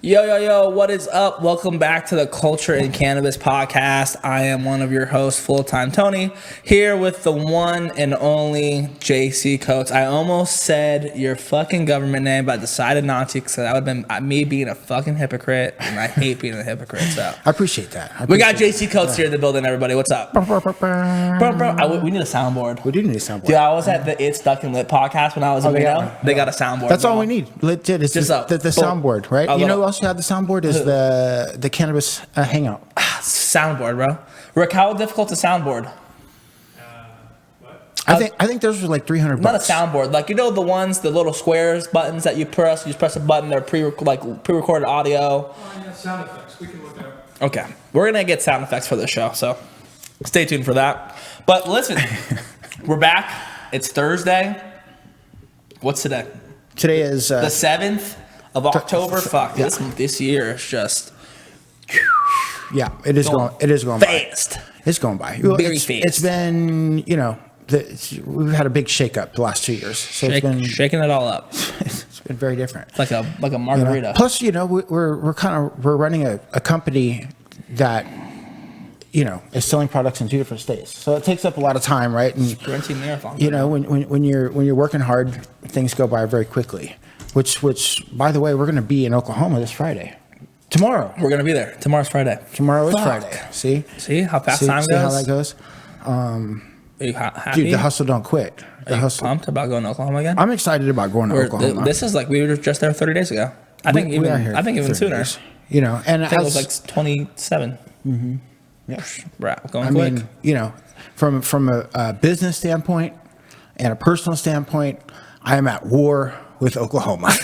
Yo, what is up? Welcome back to the Culture in Cannabis podcast. I am one of your hosts, Full-Time Tony, here with the one and only JC Coates. I almost said your fucking government name, but I decided not to because that would have been me being a fucking hypocrite, and I hate being a hypocrite, so. I appreciate that. We got JC Coates here in the building, everybody. What's up? We need a soundboard. We do need a soundboard. Dude, I was at the It's Stuck in Lit podcast when I was in Reno. They got a soundboard. That's all we need. Legit, it's just the soundboard, right? You know who else had the soundboard is the Cannabis Hangout. Soundboard, bro. Rick, how difficult to soundboard? I think those were like $300. Not a soundboard, like the ones, the little squares buttons that you press. You just press a button. They're pre-recorded audio. Sound effects. We can look at. Okay, we're gonna get sound effects for this show, so stay tuned for that. But listen, we're back. It's Thursday. What's today? Today is the 7th of October. Fuck, yeah. This year is just it is going fast. By. It's going by. Very fast. It's been we've had a big shakeup the last 2 years, so it's been shaking it all up. It's been very different. It's like a margarita. Plus, we're running a company that is selling products in 2 different states, so it takes up a lot of time, right? And sprinting marathon. When you're working hard, things go by very quickly. Which by the way, we're going to be in Oklahoma this Friday. Tomorrow. We're going to be there. Tomorrow's Friday. Tomorrow is Friday. See how fast time goes? See how that goes? Are you happy? Dude, the hustle don't quit. Are you pumped about going to Oklahoma again? I'm excited about going to Oklahoma. This is like we were just there 30 days ago. I think even sooner. Days. And I think it was like 27. Mm-hmm. Yeah. Right, going quick. From a business standpoint and a personal standpoint, I am at war with Oklahoma.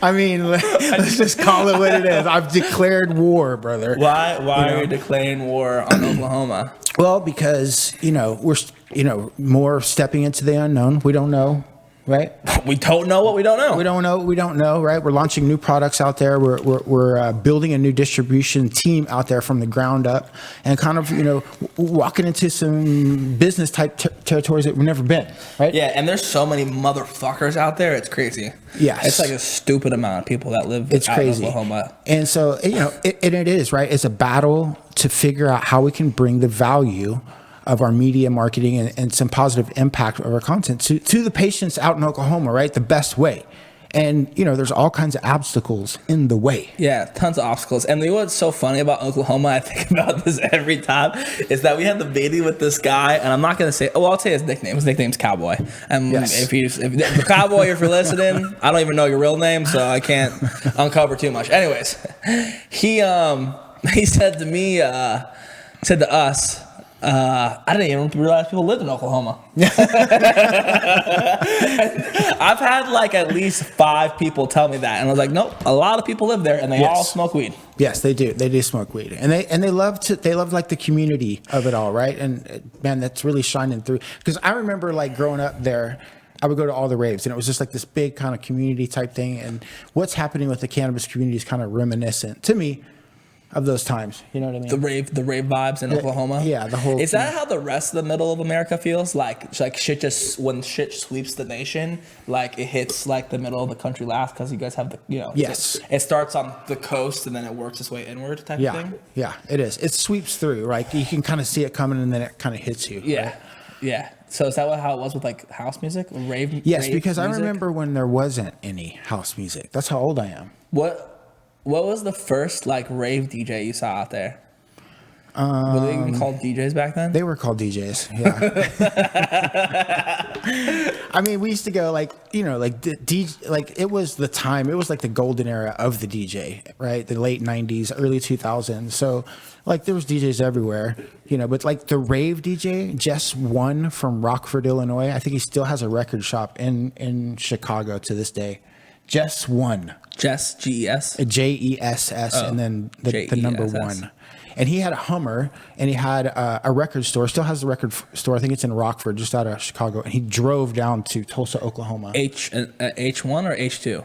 I mean, let's just call it what it is. I've declared war, brother. Why are you declaring war on Oklahoma? Well, because we're more stepping into the unknown. We don't know. Right? We don't know what we don't know. We don't know what we don't know, right? We're launching new products out there. We're building a new distribution team out there from the ground up, and kind of walking into some business type territories that we've never been, right? Yeah, and there's so many motherfuckers out there. It's crazy. Yes, it's like a stupid amount of people that live it's out crazy. in Oklahoma. And so it is right. It's a battle to figure out how we can bring the value of our media marketing and some positive impact of our content to the patients out in Oklahoma, right? The best way. And, there's all kinds of obstacles in the way. Yeah, tons of obstacles. And what's so funny about Oklahoma, I think about this every time, is that we had the meeting with this guy, and I'm not going to say, I'll say his nickname. His nickname's Cowboy. And yes. if Cowboy, if you're listening, I don't even know your real name, so I can't uncover too much. Anyways, he said to me, said to us, I didn't even realize people lived in Oklahoma. I've had like at least 5 people tell me that, and I was like, nope, a lot of people live there, and they all smoke weed. Yes, they do. They do smoke weed, and they love like the community of it all, right? And man, that's really shining through. Because I remember like growing up there, I would go to all the raves, and it was just like this big kind of community type thing. And what's happening with the cannabis community is kind of reminiscent to me of those times. You know what I mean? The rave vibes in Oklahoma. Yeah, the whole. Is that how the rest of the middle of America feels? Like shit when shit sweeps the nation, like it hits like the middle of the country last because you guys have the Yes. It starts on the coast and then it works its way inward type of thing. Yeah, it is. It sweeps through, right? You can kind of see it coming and then it kind of hits you. Yeah. Right? Yeah. So is that how it was with like house music, rave? Yes, rave because music? I remember when there wasn't any house music. That's how old I am. What was the first like rave DJ you saw out there? Were they even called DJs back then? They were called DJs. Yeah. I mean, we used to go like it was the time. It was like the golden era of the DJ, right? The late '90s, early 2000s. So like there was DJs everywhere, But like the rave DJ, Jess One from Rockford, Illinois. I think he still has a record shop in Chicago to this day. Jess One. Jess, G-E-S? Jess, and then the number 1. And he had a Hummer, and he had a record store. Still has the record store. I think it's in Rockford, just out of Chicago. And he drove down to Tulsa, Oklahoma. H1 or H2?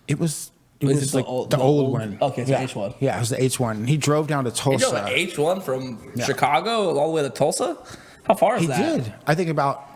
It was like the old one. Okay, so H1. Yeah, it was the H1. And he drove down to Tulsa. He drove an H1 from Chicago all the way to Tulsa? How far is that? He did. I think about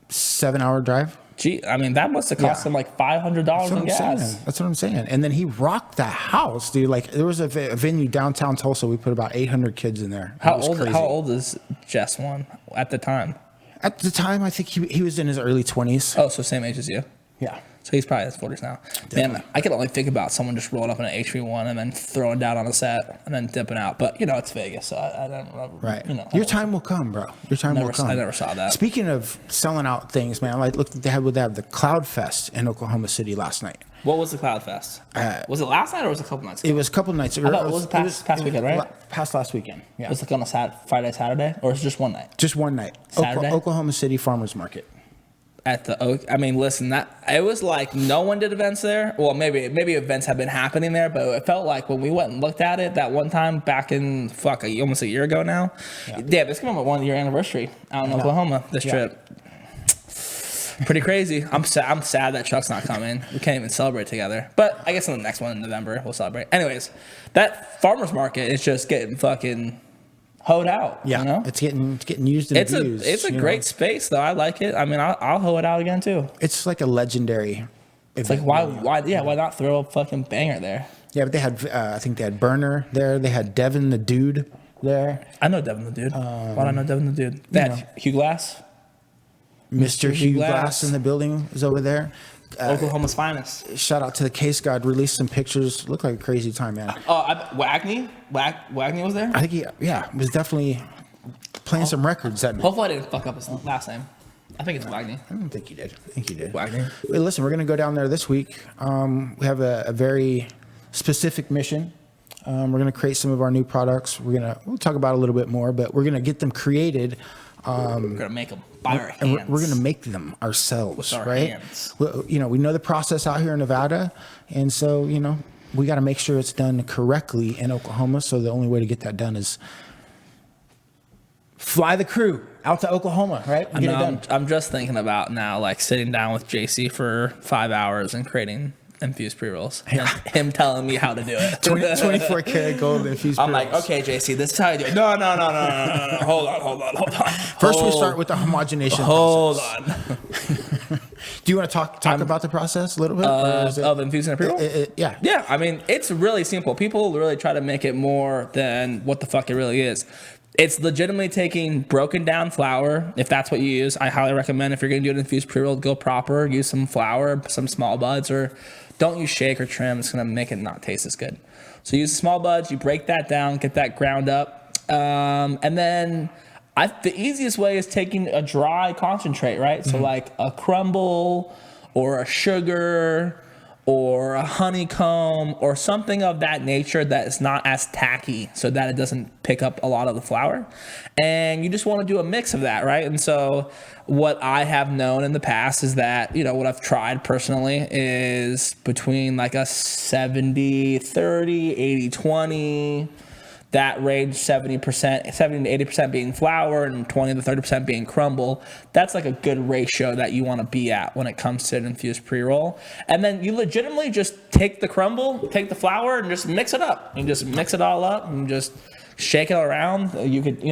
7-hour drive. Gee, I mean, that must have cost him like $500 in gas. That's what I'm saying. And then he rocked the house, dude. Like there was a venue downtown Tulsa. We put about 800 kids in there. How old is Jess one at the time? At the time, I think he was in his early 20s. Oh, so same age as you. Yeah. So he's probably in his 40s now. Definitely. Man, I can only think about someone just rolling up in an HV1 and then throwing down on a set and then dipping out. But, it's Vegas, so I don't know. Right. Your time will come, bro. Your time will come. I never saw that. Speaking of selling out things, man, like look, they had the Cloud Fest in Oklahoma City last night. What was the Cloud Fest? Was it last night or was it a couple nights ago? It was a couple nights ago. It was past weekend, right? Past last weekend, yeah. It was like on a Friday, Saturday? Or was it just one night? Just one night. Saturday? Oklahoma City Farmers Market. Listen, that it was like no one did events there. Well, maybe events have been happening there, but it felt like when we went and looked at it that one time back in almost a year ago now. Yeah, this came up 1 year anniversary out in Oklahoma. This trip, pretty crazy. I'm sad that Chuck's not coming. We can't even celebrate together. But I guess on the next one in November we'll celebrate. Anyways, that farmers market is just getting fucking hoed out. Yeah, it's getting used and abused. It's a great space though. I like it. I mean, I'll hoe it out again too. It's like a legendary. It's like why not throw a fucking banger there? Yeah, but they had I think they had Burner there. They had Devin the Dude there. I know Devin the Dude. Why do I know Devin the Dude? They had Hugh Glass. Mr. Hugh Glass in the building is over there. Oklahoma's finest. Shout out to the Case God. Released some pictures. Looked like a crazy time, man. Wagney was there. I think he was definitely playing some records. Hopefully I didn't fuck up his last name. I think it's Wagney. I don't think he did. I think he did. Wagney. Wait, listen, we're gonna go down there this week. We have a very specific mission. We're gonna create some of our new products. We'll talk about it a little bit more, but we're gonna get them created. We're gonna make them by our hands. And we're gonna make them ourselves, with our right? hands. We know the process out here in Nevada, and so we got to make sure it's done correctly in Oklahoma. So the only way to get that done is fly the crew out to Oklahoma, right? I'm just thinking about now, like sitting down with JC for 5 hours and creating infused pre-rolls. And him telling me how to do it. 24 karat gold infused I'm pre-rolls. like, okay, JC, this is how you do it. No. Hold on. First, we start with the homogenation Hold process. on. Do you want to talk about the process a little bit? Of infusing a pre-roll? Yeah. Yeah, I mean, it's really simple. People really try to make it more than what the fuck it really is. It's legitimately taking broken down flour, if that's what you use. I highly recommend if you're going to do an infused pre-roll, go proper. Use some flour, some small buds, or don't use shake or trim. It's going to make it not taste as good. So use small buds. You break that down, get that ground up. And then the easiest way is taking a dry concentrate, right? So like a crumble or a sugar or a honeycomb or something of that nature that is not as tacky so that it doesn't pick up a lot of the flour. And you just want to do a mix of that, right? And so what I have known in the past is that, what I've tried personally is between like a 70-30, 80-20, that range, 70 to 80% being flour and 20 to 30% being crumble. That's like a good ratio that you want to be at when it comes to an infused pre-roll. And then you legitimately just take the crumble, take the flour, and just mix it up. You just mix it all up and just shake it around. You could,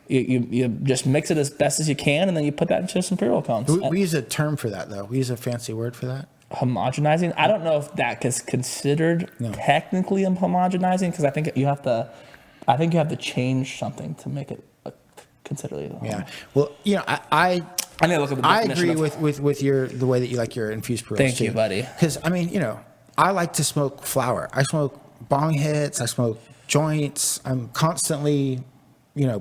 you just mix it as best as you can, and then you put that into some pre-roll cones. We use a term for that, though. We use a fancy word for that. Homogenizing. I don't know if that is considered technically homogenizing, because I think you have to change something to make it considered. Yeah. Well, I need to look at the I agree with the way that you like your infused pre-rolls. Thank you, buddy. Because I like to smoke flower. I smoke bong hits. I smoke joints. I'm constantly,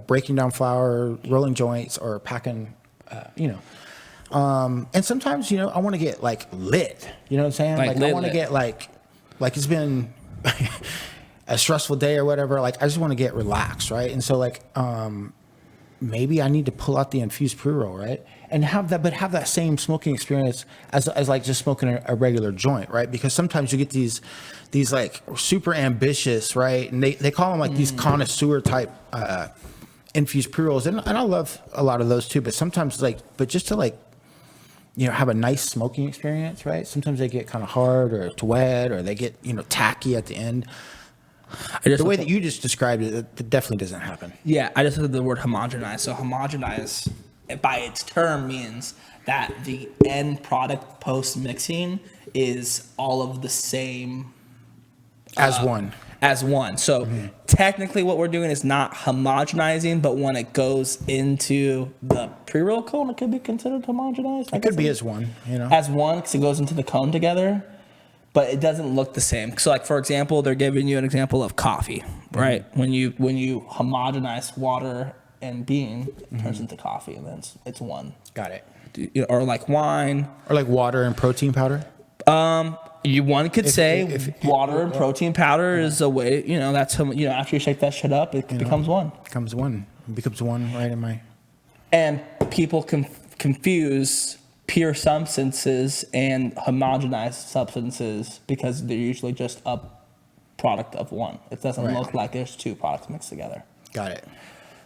breaking down flower, rolling joints, or packing, and sometimes, I want to get like lit. You know what I'm saying? Like I want to get like it's been a stressful day or whatever. Like I just want to get relaxed, right? And so maybe I need to pull out the infused pre-roll, right? And have that same smoking experience as like just smoking a regular joint, right? Because sometimes you get these like super ambitious, right? And they call them like these connoisseur type infused pre-rolls, and I love a lot of those too. But sometimes but just to have a nice smoking experience, right? Sometimes they get kind of hard or too wet, or they get tacky at the end. The way that you just described it, it definitely doesn't happen. Yeah, I just heard the word homogenize. So homogenize by its term means that the end product post mixing is all of the same As one. So technically what we're doing is not homogenizing, but when it goes into the pre-roll cone, it could be considered homogenized. It could be as one, As one, because it goes into the cone together, but it doesn't look the same. So like, for example, they're giving you an example of coffee, right? When you homogenize water and bean, it turns into coffee, and then it's one. Got it. Or like wine. Or like water and protein powder? One could say water and protein powder is a way, that's, after you shake that shit up, it becomes one. Becomes one. It becomes one right in my... And people confuse pure substances and homogenized substances because they're usually just a product of one. It doesn't look like there's two products mixed together. Got it.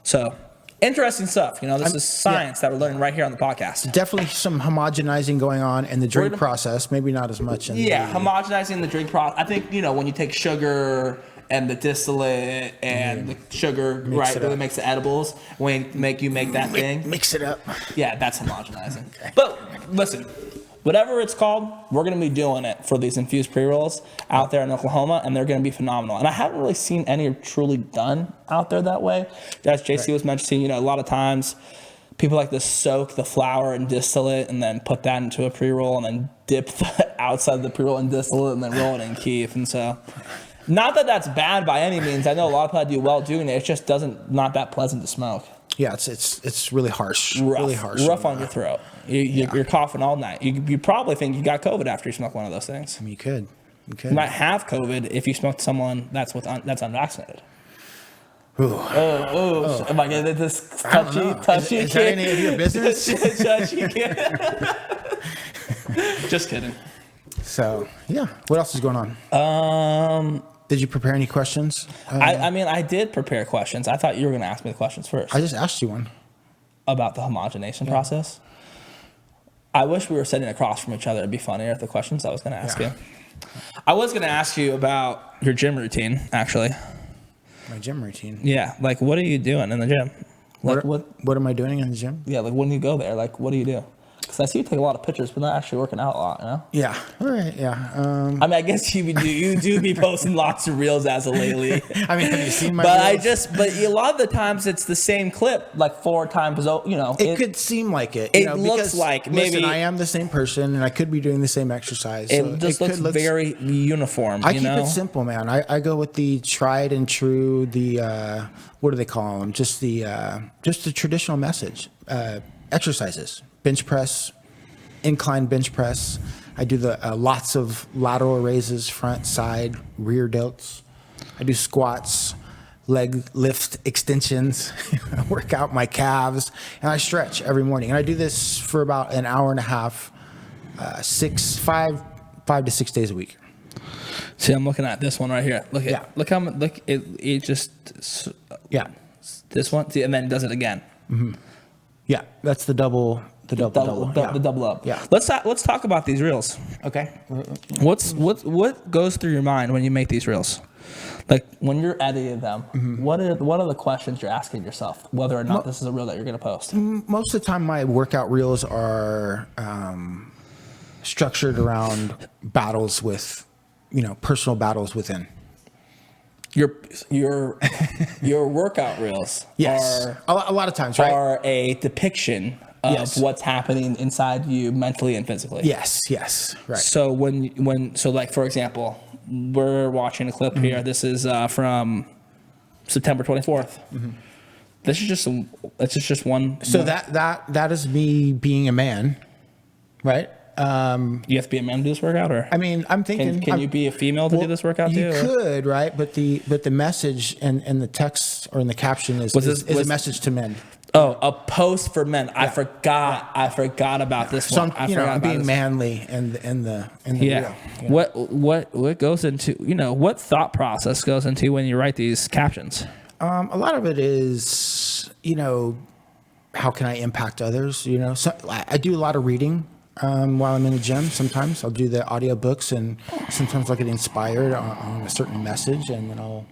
So, interesting stuff. This is science that we're learning right here on the podcast. Definitely some homogenizing going on in the drink process. Maybe not as much. Homogenizing the drink process. I think, when you take sugar and the distillate and the sugar, really makes the edibles, when you make that thing. Mix it up. Yeah, that's homogenizing. Okay. But listen, whatever it's called, we're going to be doing it for these infused pre-rolls out there in Oklahoma, and they're going to be phenomenal. And I haven't really seen any truly done out there that way. As JC was mentioning, a lot of times people like to soak the flour in distillate and then put that into a pre-roll and then dip the outside of the pre-roll in distillate and then roll it in keef. And so, not that that's bad by any means. I know a lot of people do well doing it. It just not that pleasant to smoke. Yeah, it's really harsh. Rough, really harsh. Rough on your throat. You're coughing all night. You probably think you got COVID after you smoke one of those things. I mean, you could. You might have COVID if you smoked someone that's unvaccinated. Ooh. Oh. Am I getting this touchy? Is that any of your business? Just kidding. So, yeah. What else is going on? Did you prepare any questions? I did prepare questions. I thought you were going to ask me the questions first. I just asked you one. About the homogenation process? I wish we were sitting across from each other. It'd be funnier if the questions I was going to ask you. I was going to ask you about your gym routine, actually. My gym routine? Yeah. Like, what are you doing in the gym? Like, what am I doing in the gym? Yeah, like when you go there, like, what do you do? Because I see you take a lot of pictures, but not actually working out a lot, Yeah. All right. Yeah. I guess you do be posting lots of reels as of lately. I mean, have you seen my reels? But a lot of the times it's the same clip, like 4 times, It could seem like it. It looks like maybe. Listen, I am the same person, and I could be doing the same exercise. It just looks very uniform. I keep it simple, man. I go with the tried and true. The what do they call them? Just the traditional message. Exercises. Bench press, incline bench press. I do the lots of lateral raises, front, side, rear delts. I do squats, leg lift extensions. I work out my calves, and I stretch every morning. And I do this for about an hour and a half, 5 to 6 days a week. See, I'm looking at this one right here. Look how much. Look, it just. Yeah. This one, see, and then it does it again. Mm-hmm. Yeah, that's the double. The double up. Yeah. Let's talk about these reels. Okay. What goes through your mind when you make these reels? Like when you're editing them, what are the questions you're asking yourself, whether or not this is a reel that you're going to post? Most of the time, my workout reels are structured around battles with, personal battles within. Your workout reels are a lot of times, right? Are a depiction of what's happening inside you mentally and physically. Yes, right. So like for example, we're watching a clip here. This is from September 24th. This is just one. So that is me being a man, right? You have to be a man to do this workout, or I mean, I'm thinking, can you be a female to do this workout too? You could, right? But the message and the text or in the caption is a message to men. Oh, a post for men. Yeah. I forgot about this one. I'm being manly in the reel. What goes into what thought process goes into when you write these captions? A lot of it is how can I impact others? So I do a lot of reading. While I'm in the gym, sometimes I'll do the audiobooks, and sometimes I'll get inspired on a certain message, and then I'll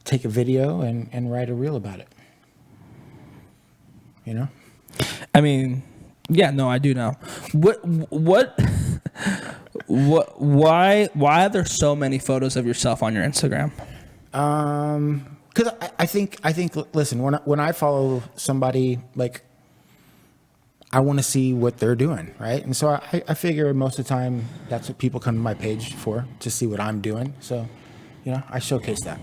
take a video and write a reel about it. you know? I mean, yeah, no, I do know. Why are there so many photos of yourself on your Instagram? Because I think, listen, when I follow somebody, like, I want to see what they're doing, right? And so I figure most of the time that's what people come to my page for, to see what I'm doing. So, you know, I showcase that.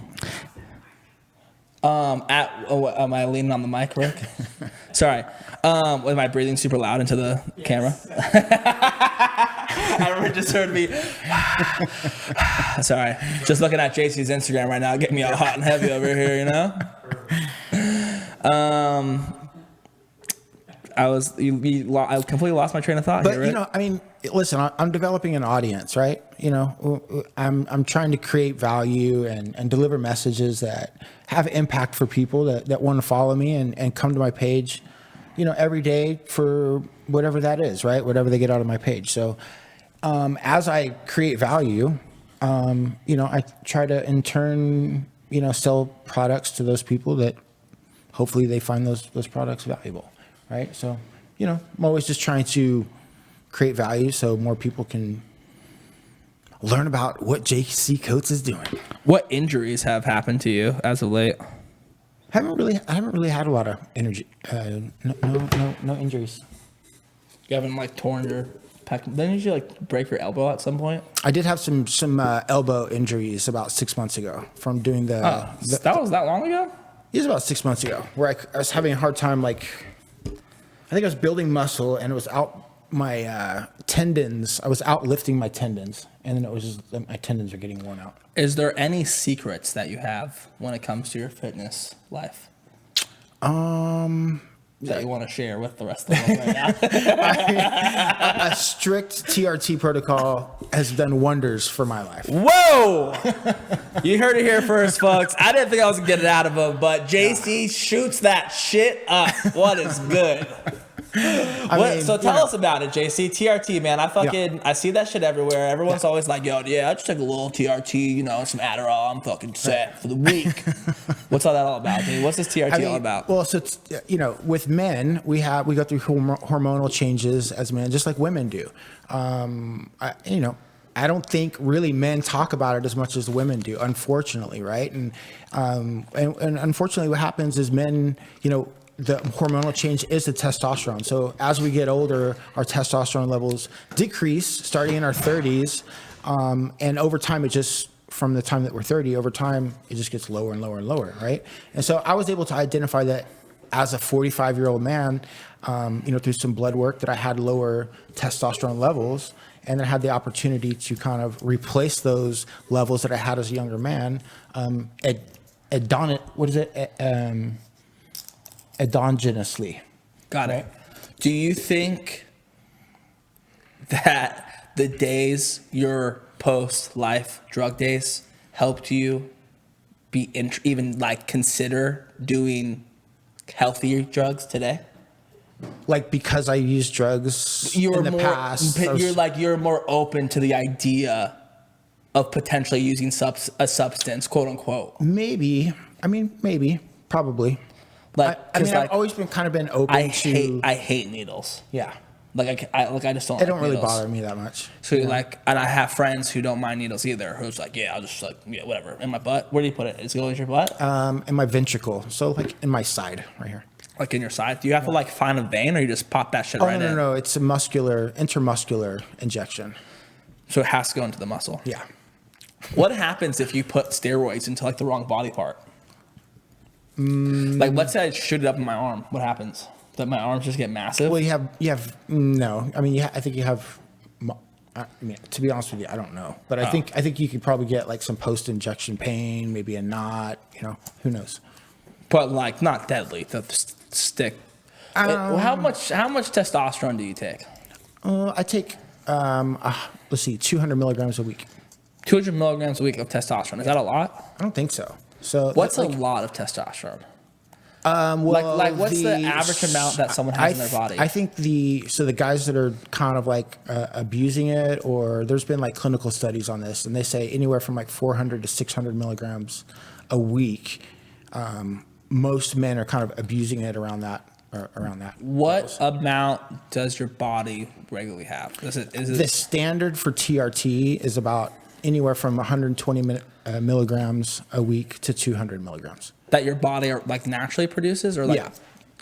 Am I leaning on the mic, Rick? Sorry. Am I breathing super loud into the camera? I remember just heard me. Sorry. Just looking at JC's Instagram right now, getting me all hot and heavy over here, you know? I completely lost my train of thought. But here, right? you know, I mean, listen, I'm developing an audience, right? You know, I'm trying to create value and deliver messages that have impact for people that want to follow me and come to my page, you know, every day for whatever that is, right? Whatever they get out of my page. So as I create value, you know, I try to in turn, you know, sell products to those people that hopefully they find those products valuable. Right. So, you know, I'm always just trying to create value so more people can learn about what JC Coates is doing. What injuries have happened to you as of late? I haven't really had a lot of energy. No injuries. You haven't like torn your pec? Didn't you like break your elbow at some point? I did have some elbow injuries about 6 months ago from doing That was that long ago? It was about 6 months ago where I was having a hard time, like, I think I was building muscle and it was out my tendons. I was out lifting my tendons, and then it was just my tendons are getting worn out. Is there any secrets that you have when it comes to your fitness life? That you want to share with the rest of the world right now? A strict TRT protocol has done wonders for my life. Whoa! You heard it here first, folks. I didn't think I was going to get it out of him, but JC shoots that shit up. What is good? So tell us about it, JC. TRT, man. I see that shit everywhere. Everyone's always like, yo, yeah, I just took a little TRT, you know, some Adderall. I'm fucking set for the week. What's all that all about, dude? What's this TRT all about? Well, so it's, you know, with men, we go through hormonal changes as men, just like women do. You know, I don't think really men talk about it as much as women do, unfortunately, right? And unfortunately, what happens is men, you know, the hormonal change is the testosterone. So as we get older, our testosterone levels decrease starting in our 30s. And over time, it just, from the time that we're 30, over time, it just gets lower and lower and lower, right? And so I was able to identify that as a 45-year-old man, you know, through some blood work, that I had lower testosterone levels, and I had the opportunity to kind of replace those levels that I had as a younger man. Endogenously. Got it. Do you think that the days, your post-life drug days, helped you be even like consider doing healthier drugs today? Like, because I used drugs in the past. You're more open to the idea of potentially using a substance, quote unquote. Maybe. I mean, maybe. Probably. Like, I've always been open to. I hate needles. Yeah. Like I just don't. They like don't really needles. bother me that much. So and I have friends who don't mind needles either. Who's like, yeah, I'll just whatever in my butt. Where do you put it? Is it in your butt? In my ventricle. So like in my side right here. Like in your side? Do you have to like find a vein, or you just pop that shit right in? No. It's a intramuscular injection. So it has to go into the muscle. Yeah. What happens if you put steroids into like the wrong body part? Like, let's say I shoot it up in my arm. What happens? That my arms just get massive? Well, you have no. I mean, I think you have. I mean, to be honest with you, I don't know, but I think you could probably get like some post-injection pain, maybe a knot. You know, who knows? But like, not deadly. The stick. How much testosterone do you take? I take 200 milligrams a week. 200 milligrams a week of testosterone. Is that a lot? I don't think so. So what's a lot of testosterone? What's the average amount that someone has in their body? I think the guys that are kind of like abusing it, or there's been like clinical studies on this, and they say anywhere from like 400 to 600 milligrams a week. Most men are kind of abusing it around around that. What amount does your body regularly have? Is it The standard for TRT is about anywhere from 120 milligrams a week to 200 milligrams. that your body like naturally produces, or like Yeah.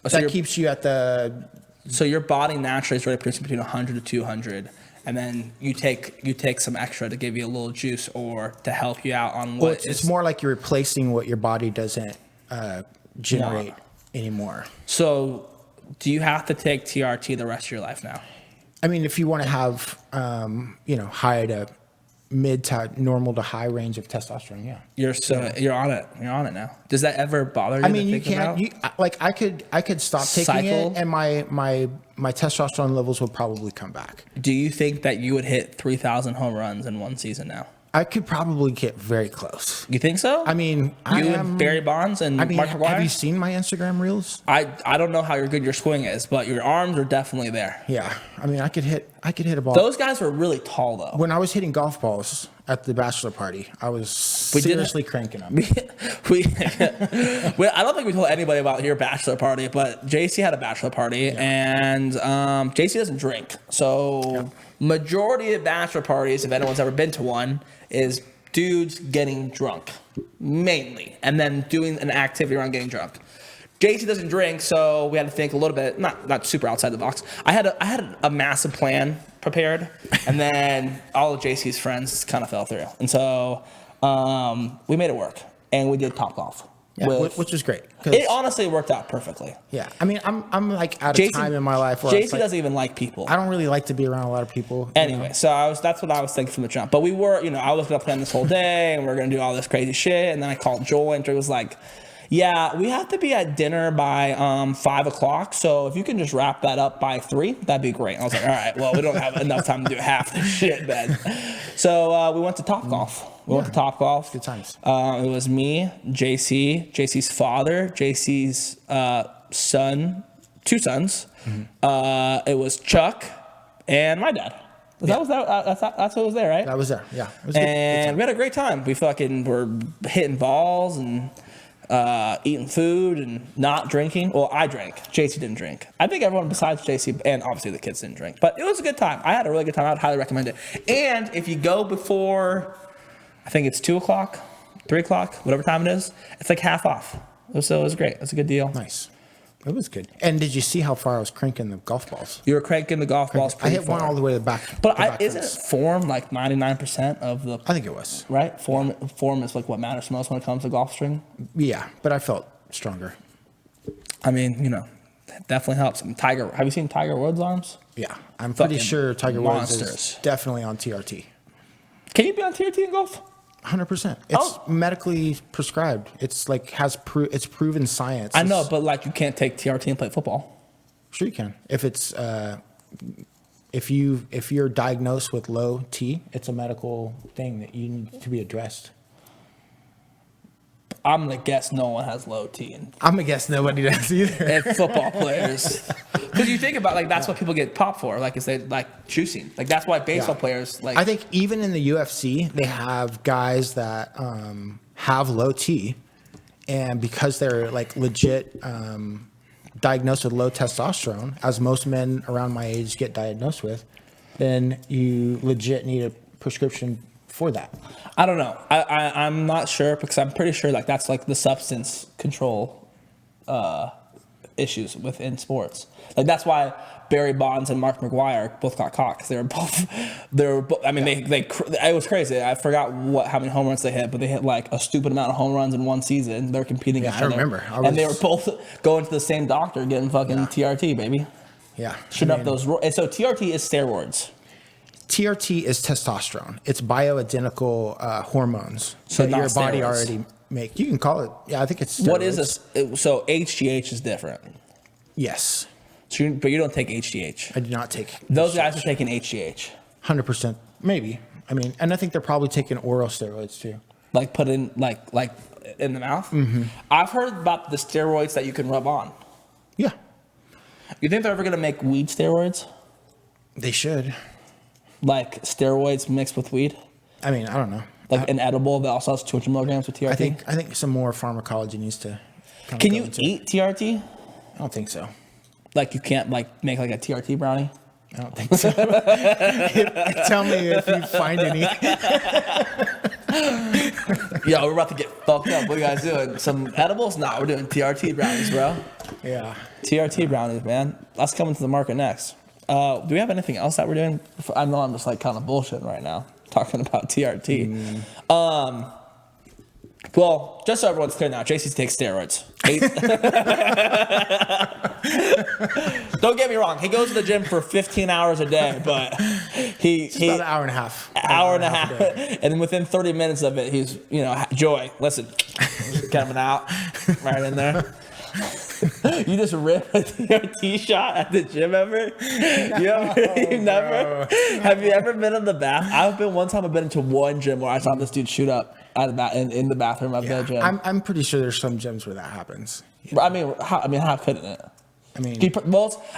so That keeps you at the... so your body naturally is really producing between 100 to 200, and then you take some extra to give you a little juice or to help you out on what Well, it's more like you're replacing what your body doesn't generate anymore. So do you have to take TRT the rest of your life now? I mean, if you want to have, high to mid to normal to high range of testosterone, yeah. You're on it. You're on it now. Does that ever bother you? I mean, to you think about? can't. I could stop taking Cycle? it, and my testosterone levels would probably come back. Do you think that you would hit 3,000 home runs in one season now? I could probably get very close. You think so? I mean, and Barry Bonds and Mark McGwire? have you seen my Instagram reels? I don't know how good your swing is, but your arms are definitely there. Yeah, I mean, I could hit a ball. Those guys were really tall, though. When I was hitting golf balls at the bachelor party, I was seriously cranking them. I don't think we told anybody about your bachelor party, but JC had a bachelor party, and JC doesn't drink. So majority of bachelor parties, if anyone's ever been to one, is dudes getting drunk, mainly, and then doing an activity around getting drunk. JC doesn't drink, so we had to think a little bit, not super outside the box. I had a massive plan prepared, and then all of JC's friends kind of fell through, and so we made it work, and we did Topgolf. Yeah, which was great. It honestly worked out perfectly. Yeah, I mean, I'm like at a time in my life where JC doesn't even like people. I don't really like to be around a lot of people. Anyway, so that's what I was thinking from the jump. But we were, I was gonna plan this whole day, and we are gonna do all this crazy shit. And then I called Joel, and Joel was like, "Yeah, we have to be at dinner by 5 o'clock. So if you can just wrap that up by 3, that'd be great." And I was like, "All right, well, we don't have enough time to do half the shit then." So we went to Topgolf. We went to Topgolf. Good times. It was me, JC's father, JC's son, 2 sons. Mm-hmm. It was Chuck and my dad. That's what was there, right? That was there. Yeah. It was and we had a great time. We fucking were hitting balls and eating food and not drinking. Well, I drank. JC didn't drink. I think everyone besides JC and obviously the kids didn't drink. But it was a good time. I had a really good time. I would highly recommend it. And if you go before, I think it's 2 o'clock, 3 o'clock, whatever time it is, it's like half off. So it was great. It was a good deal. Nice. It was good. And did you see how far I was cranking the golf balls? You were cranking the golf balls I pretty hit far. one all the way to the back. But isn't it form like 99% of the... I think it was. Right? Form is like what matters most when it comes to golf string. Yeah, but I felt stronger. I mean, that definitely helps. I mean, have you seen Tiger Woods' arms? Yeah, I'm pretty sure Tiger Woods monsters. is definitely on TRT. Can you be on TRT in golf? 100%. It's medically prescribed. It's like it's proven science. I know, but like you can't take TRT and play football. Sure you can. If it's if you're diagnosed with low T, it's a medical thing that you need to be addressed. I'm gonna guess no one has low T I'm gonna guess nobody does either. and football players. Because you think about that's what people get popped for, is they like juicing. Like that's why baseball players like. I think even in the UFC they have guys that have low T, and because they're like legit diagnosed with low testosterone, as most men around my age get diagnosed with, then you legit need a prescription for that. I don't know. I'm not sure because I'm pretty sure that's like the substance control issues within sports. Like that's why Barry Bonds and Mark McGwire both got caught because they were both. I mean, it was crazy. I forgot how many home runs they hit, but they hit like a stupid amount of home runs in one season. They're competing. Yeah, each I other. remember. And they were both going to the same doctor getting fucking TRT, baby. Yeah, Shooting up those. And so TRT is steroids. TRT is testosterone. It's bioidentical hormones So that not your body steroids. already make. You can call it. Yeah, I think it's steroids. What is this? So HGH is different. Yes. But you don't take HGH. I do not take Those guys are taking HGH. 100%. Maybe. I mean, and I think they're probably taking oral steroids too. Like put in like in the mouth. Mm-hmm. I've heard about the steroids that you can rub on. Yeah. You think they're ever gonna make weed steroids? They should. Like steroids mixed with weed? I mean, I don't know. Like an edible that also has 200 milligrams of TRT? I think some more pharmacology needs to Can you eat TRT? I don't think so. Like you can't like make like a TRT brownie? I don't think so. Tell me if you find any. Yo, we're about to get fucked up. What are you guys doing? Some edibles? Nah, we're doing TRT brownies, bro. Yeah. TRT brownies, man. That's coming to the market next. Do we have anything else that we're doing? I know I'm just like kind of bullshitting right now, talking about TRT. Well, just so everyone's clear now, JC takes steroids. Don't get me wrong. He goes to the gym for 15 hours a day, but he About an hour and a half. Hour and a half. And then within 30 minutes of it, he's, Joy, listen, coming out right in there. You just rip a TRT shot at the gym ever? You never? Have you ever been in the bath? I've been one time. I've been into one gym where I saw this dude shoot up at in the bathroom of the gym. I'm pretty sure there's some gyms where that happens. I mean, how couldn't it? I mean,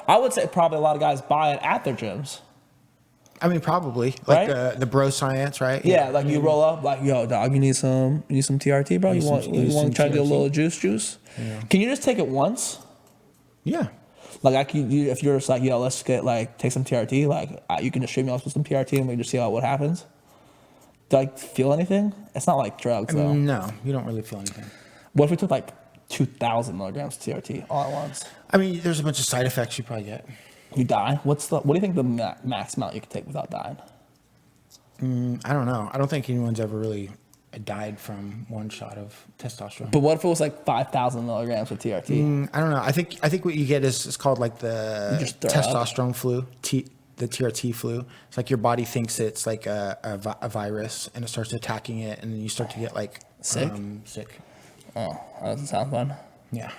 I would say probably a lot of guys buy it at their gyms. I mean, probably like Right? the bro science, right? Yeah, like you roll up, like, yo, dog, you need some TRT, bro. You want to try to get a little juice? Yeah. Can you just take it once? Yeah. Like if you're just like, yo, let's take some TRT. Like you can just stream me off with some TRT and we just see what happens. Do I feel anything? It's not like drugs though. No, you don't really feel anything. What if we took like 2,000 milligrams of TRT all at once? I mean, there's a bunch of side effects you probably get. You die? What do you think the max amount you could take without dying? I don't know. I don't think anyone's ever really died from one shot of testosterone. But what if it was like 5,000 milligrams of TRT? I don't know. I think what you get is it's called like the testosterone flu, the TRT flu. It's like your body thinks it's like a virus and it starts attacking it, and then you start to get like sick. Sick. Oh, that doesn't sound fun. Yeah.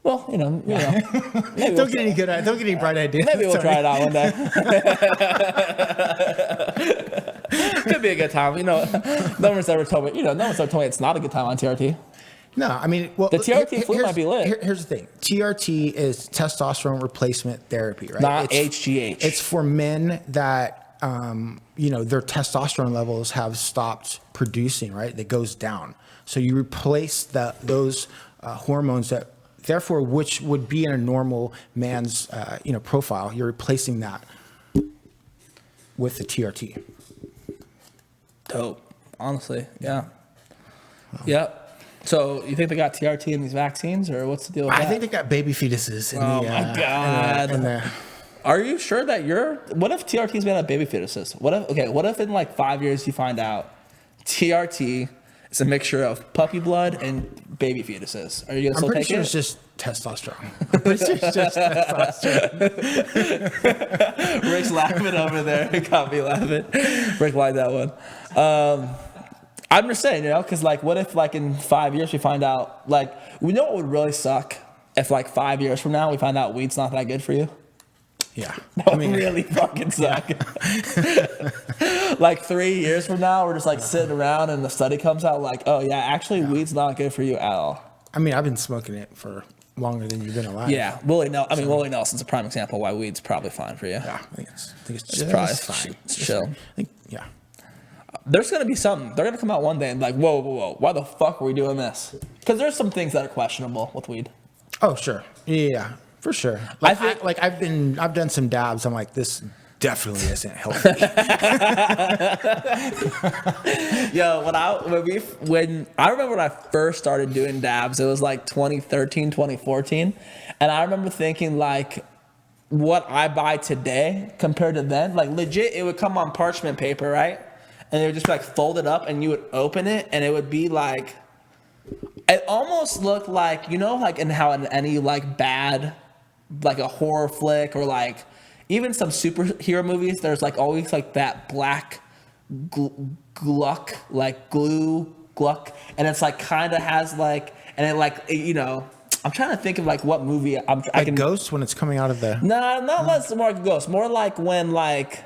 Well, don't get any bright ideas. Maybe we'll try it out one day. Could be a good time. No one's ever told me. No one's ever told me it's not a good time on TRT. No, I mean, well, the TRT flu might be lit. Here's the thing: TRT is testosterone replacement therapy, right? Not HGH. It's for men that their testosterone levels have stopped producing, right? That goes down. So you replace those hormones that. Therefore, which would be in a normal man's, profile, you're replacing that with the TRT. Dope. Honestly, yeah. Yep. So you think they got TRT in these vaccines, or what's the deal with that? I think they got baby fetuses. My God. Are you sure that what if TRT's made out of baby fetuses? What if in like 5 years you find out TRT is a mixture of puppy blood and baby fetuses? Are you gonna still take it? I'm pretty sure it's just testosterone. I'm pretty sure it's just testosterone. Rick's laughing over there. It got me laughing. Rick liked that one. I'm just saying, because like, what if like in 5 years we find out, like, we know what would really suck if like 5 years from now we find out weed's not that good for you. Yeah. That would really fucking suck. Like 3 years from now, we're just like sitting around and the study comes out like, oh yeah, actually weed's not good for you at all. I mean, I've been smoking it for longer than you've been alive. Yeah. Willie Nelson's a prime example why weed's probably fine for you. Yeah. I think it's just probably fine. It's chill. Yeah. There's going to be something. They're going to come out one day and be like, whoa, why the fuck are we doing this? Because there's some things that are questionable with weed. Oh, sure. Yeah. For sure. Like, I've done some dabs. I'm like, this definitely isn't healthy. Yo, when I remember when I first started doing dabs, it was like 2013, 2014, and I remember thinking like, what I buy today compared to then, like legit, it would come on parchment paper, right? And it would just be like folded up, and you would open it, and it would be like, it almost looked like, like in how in any like bad, like a horror flick or like even some superhero movies, there's like always like that black gluck, and it's like kind of has like, and it like, I'm trying to think of like what movie I can. Ghost when it's coming out of the. No, not less more like a ghost. More like when like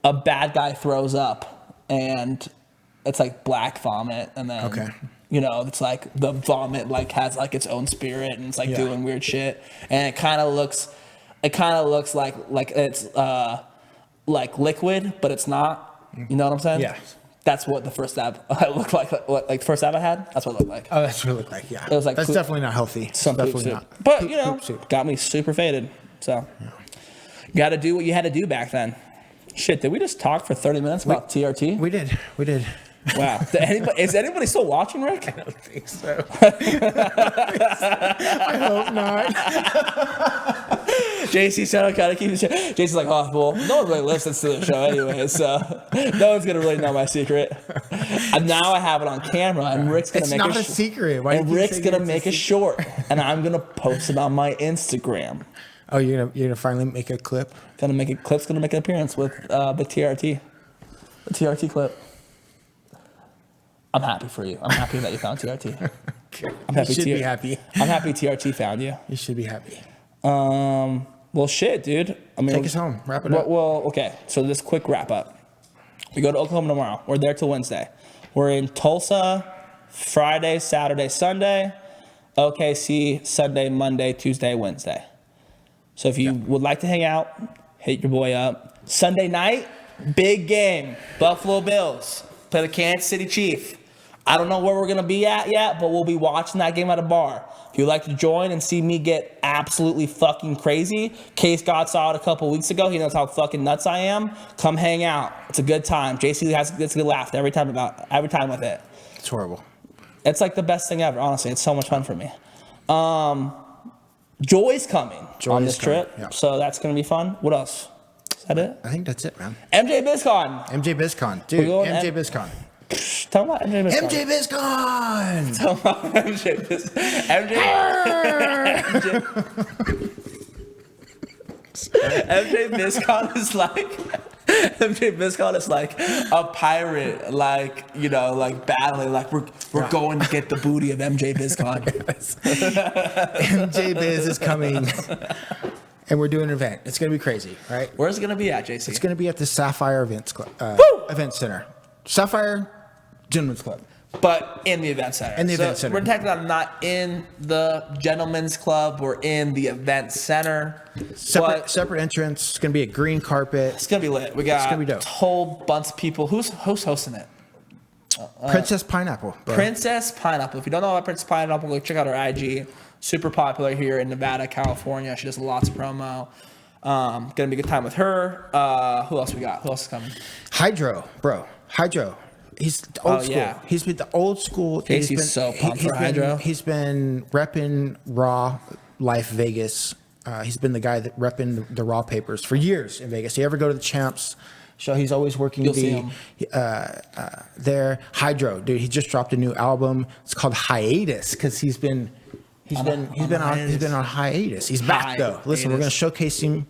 a bad guy throws up and it's like black vomit, and then it's like the vomit like has like its own spirit and it's like doing weird shit, and it kind of looks like it's like liquid, but it's not. You know what I'm saying? Yeah. That's what the first dab looked like. What, like the first dab I had? That's what it looked like. Oh, that's what it looked like. Yeah, It was like that's poop- definitely not healthy. Some poop definitely soup. not. But, Poop- you know, poop soup. got me super faded. So, you got to do what you had to do back then. Shit, did we just talk for 30 minutes about TRT? We did. Wow. Is anybody still watching, Rick? I don't think so. I hope not. JC said I gotta keep the show. JC's like, oh, well, no one really listens to the show anyway, so no one's gonna really know my secret. And now I have it on camera, and Rick's gonna It's make not a secret. Why do and you keep Rick's saying gonna it's a make a secret? short, and I'm gonna post it on my Instagram. Oh, you're gonna finally make a clip. Clip's gonna make an appearance with the TRT clip. I'm happy for you. I'm happy that you found TRT. I'm happy. You should be happy. I'm happy TRT found you. You should be happy. Well, shit, dude. I mean, Take us home. Wrap it up. Well, okay. So this quick wrap up. We go to Oklahoma tomorrow. We're there till Wednesday. We're in Tulsa Friday, Saturday, Sunday. OKC Sunday, Monday, Tuesday, Wednesday. So if you would like to hang out, hit your boy up. Sunday night, big game. Buffalo Bills play the Kansas City Chiefs. I don't know where we're going to be at yet, but we'll be watching that game at a bar. If you'd like to join and see me get absolutely fucking crazy, Case God saw it a couple weeks ago. He knows how fucking nuts I am. Come hang out. It's a good time. JC gets a good laugh every time with it. It's horrible. It's like the best thing ever, honestly. It's so much fun for me. Joy's coming on this trip, yeah. so that's going to be fun. What else? Is that it? I think that's it, man. MJ BizCon. MJ BizCon. Dude, going MJ M- BizCon. Tell me about MJ BizCon. MJ BizCon! Tell me about MJ BizCon is like... MJ BizCon is like a pirate, like, you know, like battling, like we're going to get the booty of MJ BizCon. MJ Biz is coming, and we're doing an event. It's going to be crazy, right? Where's it going to be at, JC? It's going to be at the Sapphire Events Club, Event Center. Sapphire Gentlemen's Club. But in the event center. In the event center. We're technically not in the gentleman's club. We're in the event center. Separate entrance. It's going to be a green carpet. It's going to be lit. We got gonna be dope. a whole bunch of people. Who's hosting it? Princess Pineapple. Bro. Princess Pineapple. If you don't know about Princess Pineapple, go check out her IG. Super popular here in Nevada, California. She does lots of promo. Gonna be a good time with her. Who else we got? Who else is coming? Hydro, bro. Hydro. He's old school. Yeah. He's been the old school. Casey's so pumped for Hydro. He's been repping Raw Life Vegas. He's been the guy that repping the Raw papers for years in Vegas. You ever go to the Champs show? He's always working You'll see him. there. Hydro, dude. He just dropped a new album. It's called Hiatus because he's been on hiatus. He's back though. Listen, we're gonna showcase him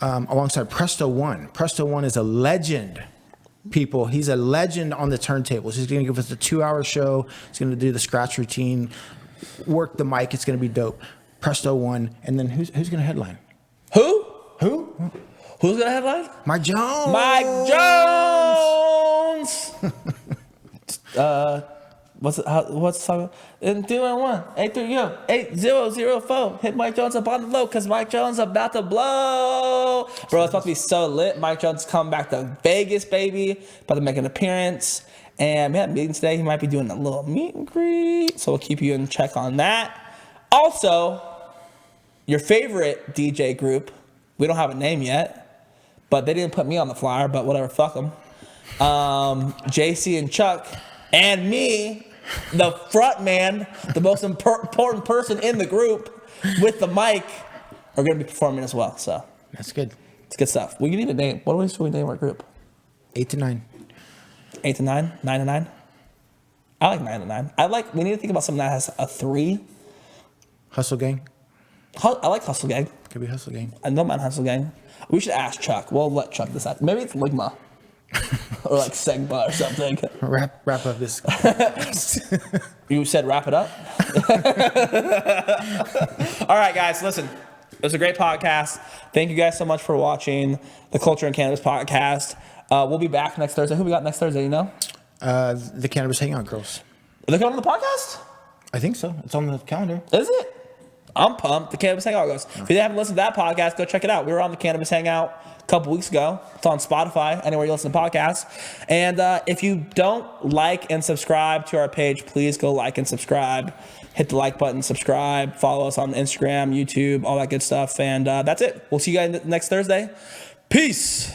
alongside Presto One. Presto One is a legend. People, he's a legend on the turntables. He's going to give us a 2-hour show. He's going to do the scratch routine, work the mic. It's going to be dope. Presto One, and then who's going to headline? Who? Who? Who's going to headline? Mike Jones. Mike Jones. What's the song? In 2-1, 830-8004. Hit Mike Jones up on the low because Mike Jones about to blow. Bro, it's about to be so lit. Mike Jones coming back to Vegas, baby. About to make an appearance. And we had meetings today. He might be doing a little meet and greet. So we'll keep you in check on that. Also, your favorite DJ group. We don't have a name yet. But they didn't put me on the flyer. But whatever, fuck them. JC and Chuck and me, the front man, the most important person in the group with the mic, are going to be performing as well. So That's good. it's good stuff. We need a name. What should we name our group? 8 to 9. 8 to 9? 9 to 9? I like 9 to 9. We need to think about something that has a 3. Hustle Gang. I like Hustle Gang. Could be Hustle Gang. I don't mind Hustle Gang. We should ask Chuck. We'll let Chuck decide. Maybe it's Ligma. Or like Segba or something. Wrap up this. You said wrap it up? All right, guys, listen. It was a great podcast. Thank you guys so much for watching the Culture and Cannabis podcast. We'll be back next Thursday. Who we got next Thursday, you know? The Cannabis Hangout Girls. Are they coming on the podcast? I think so. It's on the calendar. Is it? I'm pumped. The Cannabis Hangout goes. If you haven't listened to that podcast, go check it out. We were on the Cannabis Hangout a couple weeks ago. It's on Spotify, anywhere you listen to podcasts. And if you don't like and subscribe to our page, please go like and subscribe. Hit the like button, subscribe, follow us on Instagram, YouTube, all that good stuff. And that's it. We'll see you guys next Thursday. Peace.